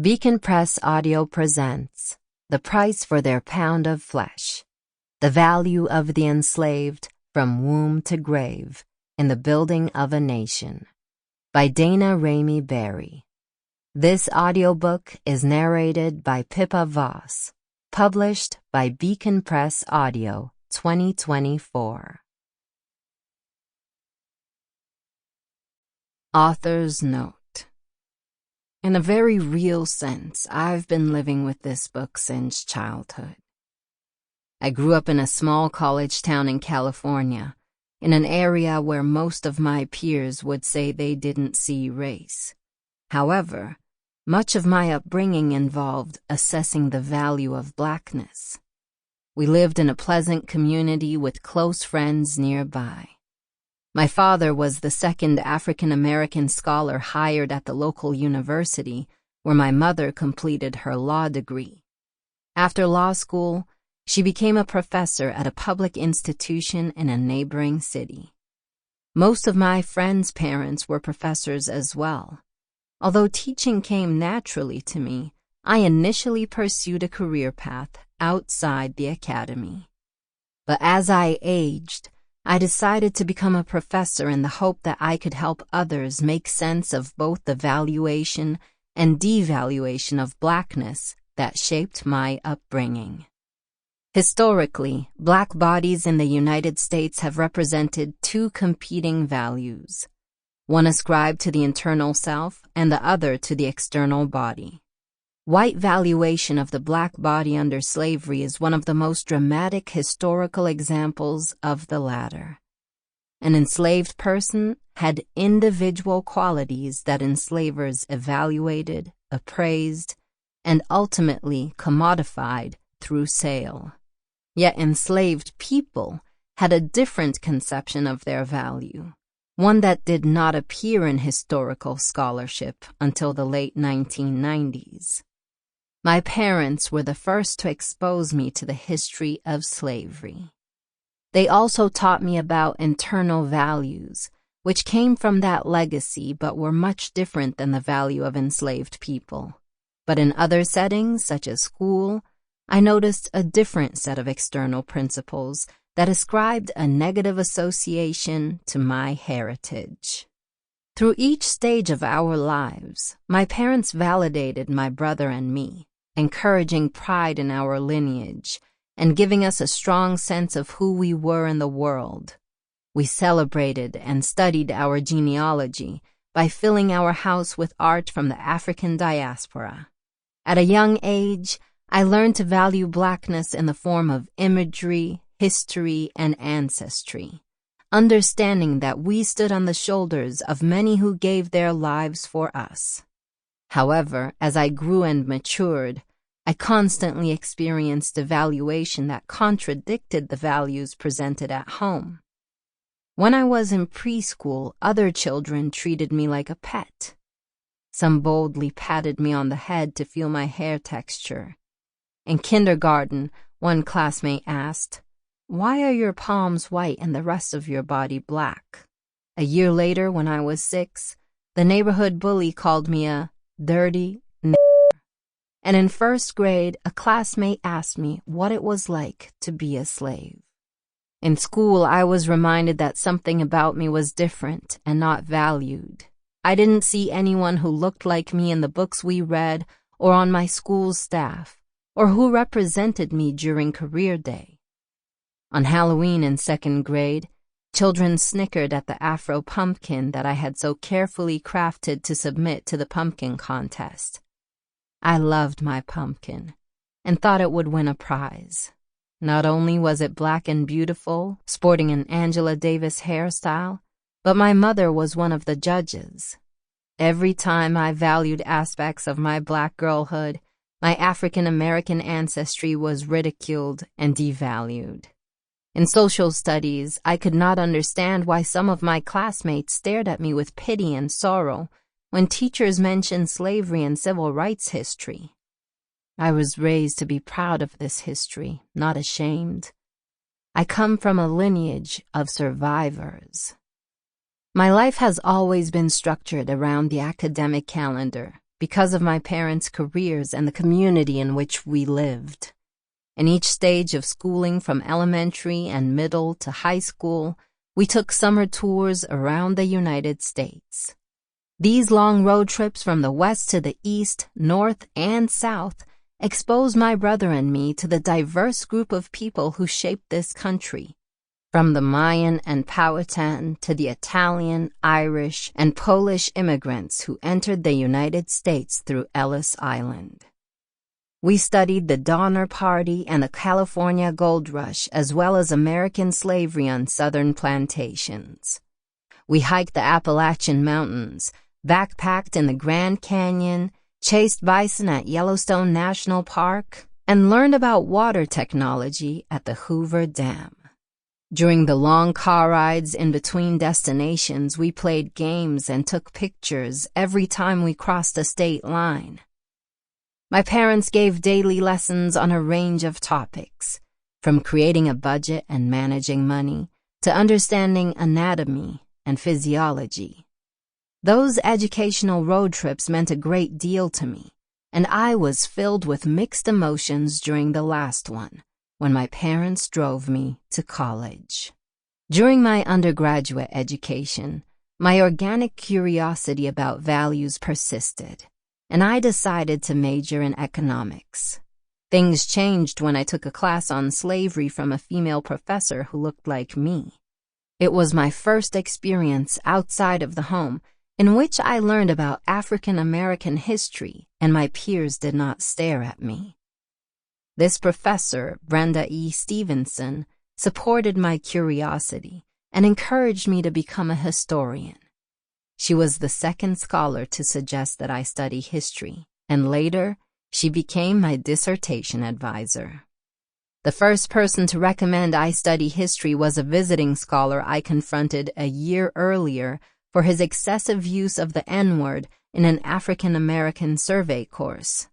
Beacon Press Audio presents The Price for Their Pound of Flesh, The Value of the Enslaved from Womb to Grave in the Building of a Nation by Daina Ramey Berry. This audiobook is narrated by Pippa Vos, published by Beacon Press Audio 2024. Author's Note. In a very real sense, I've been living with this book since childhood. I grew up in a small college town in California, in an area where most of my peers would say they didn't see race. However, much of my upbringing involved assessing the value of blackness. We lived in a pleasant community with close friends nearby. My father was the second African-American scholar hired at the local university, where my mother completed her law degree. After law school, she became a professor at a public institution in a neighboring city. Most of my friends' parents were professors as well. Although teaching came naturally to me, I initially pursued a career path outside the academy. But as I aged, I decided to become a professor in the hope that I could help others make sense of both the valuation and devaluation of blackness that shaped my upbringing. Historically, black bodies in the United States have represented two competing values, one ascribed to the internal self and the other to the external body. White valuation of the black body under slavery is one of the most dramatic historical examples of the latter. An enslaved person had individual qualities that enslavers evaluated, appraised, and ultimately commodified through sale. Yet enslaved people had a different conception of their value, one that did not appear in historical scholarship until the late 1990s. My parents were the first to expose me to the history of slavery. They also taught me about internal values, which came from that legacy but were much different than the value of enslaved people. But in other settings, such as school, I noticed a different set of external principles that ascribed a negative association to my heritage. Through each stage of our lives, my parents validated my brother and me, encouraging pride in our lineage and giving us a strong sense of who we were in the world. We celebrated and studied our genealogy by filling our house with art from the African diaspora. At a young age, I learned to value blackness in the form of imagery, history, and ancestry, understanding that we stood on the shoulders of many who gave their lives for us. However, as I grew and matured, I constantly experienced evaluation that contradicted the values presented at home. When I was in preschool, other children treated me like a pet. Some boldly patted me on the head to feel my hair texture. In kindergarten, one classmate asked, "Why are your palms white and the rest of your body black?" A year later, when I was 6, the neighborhood bully called me a dirty n***. And in first grade, a classmate asked me what it was like to be a slave. In school, I was reminded that something about me was different and not valued. I didn't see anyone who looked like me in the books we read or on my school's staff, or who represented me during career day. On Halloween in 2nd grade, children snickered at the Afro pumpkin that I had so carefully crafted to submit to the pumpkin contest. I loved my pumpkin and thought it would win a prize. Not only was it black and beautiful, sporting an Angela Davis hairstyle, but my mother was one of the judges. Every time I valued aspects of my black girlhood, my African-American ancestry was ridiculed and devalued. In social studies, I could not understand why some of my classmates stared at me with pity and sorrow when teachers mentioned slavery and civil rights history. I was raised to be proud of this history, not ashamed. I come from a lineage of survivors. My life has always been structured around the academic calendar, because of my parents' careers and the community in which we lived. In each stage of schooling, from elementary and middle to high school, we took summer tours around the United States. These long road trips from the west to the east, north, and south exposed my brother and me to the diverse group of people who shaped this country, from the Mayan and Powhatan to the Italian, Irish, and Polish immigrants who entered the United States through Ellis Island. We studied the Donner Party and the California Gold Rush, as well as American slavery on southern plantations. We hiked the Appalachian Mountains, backpacked in the Grand Canyon, chased bison at Yellowstone National Park, and learned about water technology at the Hoover Dam. During the long car rides in between destinations, we played games and took pictures every time we crossed a state line. My parents gave daily lessons on a range of topics, from creating a budget and managing money to understanding anatomy and physiology. Those educational road trips meant a great deal to me, and I was filled with mixed emotions during the last one, when my parents drove me to college. During my undergraduate education, my organic curiosity about values persisted, and I decided to major in economics. Things changed when I took a class on slavery from a female professor who looked like me. It was my first experience outside of the home in which I learned about African American history, and my peers did not stare at me. This professor, Brenda E. Stevenson, supported my curiosity and encouraged me to become a historian. She was the second scholar to suggest that I study history, and later, she became my dissertation advisor. The first person to recommend I study history was a visiting scholar I confronted a year earlier for his excessive use of the N-word in an African American survey course.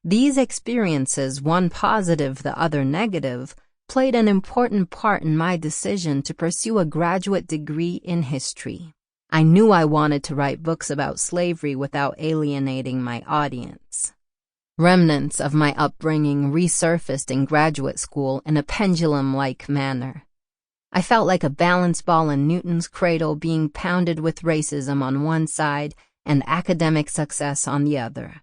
These experiences, one positive, the other negative, played an important part in my decision to pursue a graduate degree in history. I knew I wanted to write books about slavery without alienating my audience. Remnants of my upbringing resurfaced in graduate school in a pendulum-like manner. I felt like a balance ball in Newton's cradle being pounded with racism on one side and academic success on the other.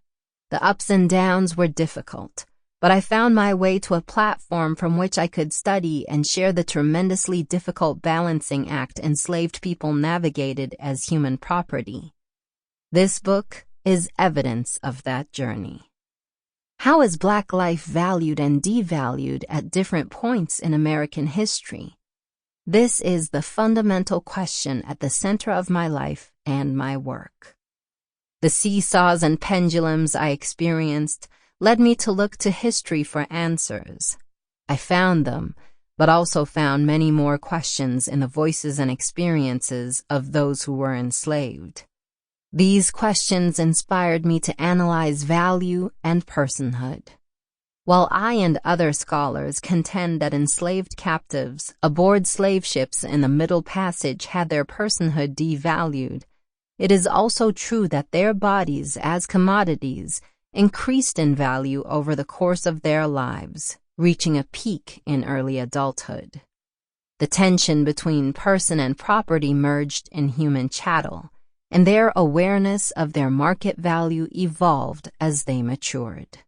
The ups and downs were difficult, but I found my way to a platform from which I could study and share the tremendously difficult balancing act enslaved people navigated as human property. This book is evidence of that journey. How is Black life valued and devalued at different points in American history? This is the fundamental question at the center of my life and my work. The seesaws and pendulums I experienced led me to look to history for answers. I found them, but also found many more questions in the voices and experiences of those who were enslaved. These questions inspired me to analyze value and personhood. While I and other scholars contend that enslaved captives aboard slave ships in the Middle Passage had their personhood devalued, it is also true that their bodies as commodities increased in value over the course of their lives, reaching a peak in early adulthood. The tension between person and property merged in human chattel, and their awareness of their market value evolved as they matured.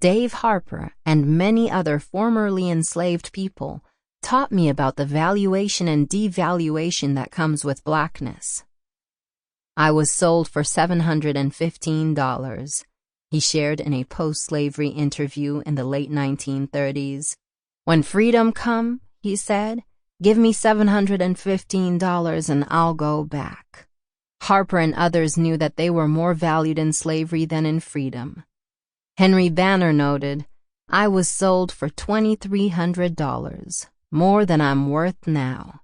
Dave Harper and many other formerly enslaved people taught me about the valuation and devaluation that comes with Blackness. I was sold for $715, he shared in a post-slavery interview in the late 1930s. When freedom come, he said, give me $715 and I'll go back. Harper and others knew that they were more valued in slavery than in freedom. Henry Banner noted, I was sold for $2,300, more than I'm worth now.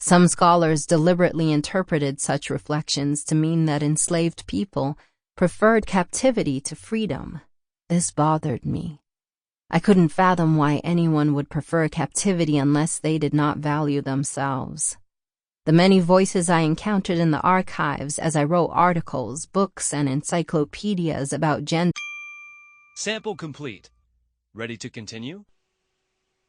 Some scholars deliberately interpreted such reflections to mean that enslaved people preferred captivity to freedom. This bothered me. I couldn't fathom why anyone would prefer captivity unless they did not value themselves. The many voices I encountered in the archives as I wrote articles, books, and encyclopedias about gender. Sample complete. Ready to continue?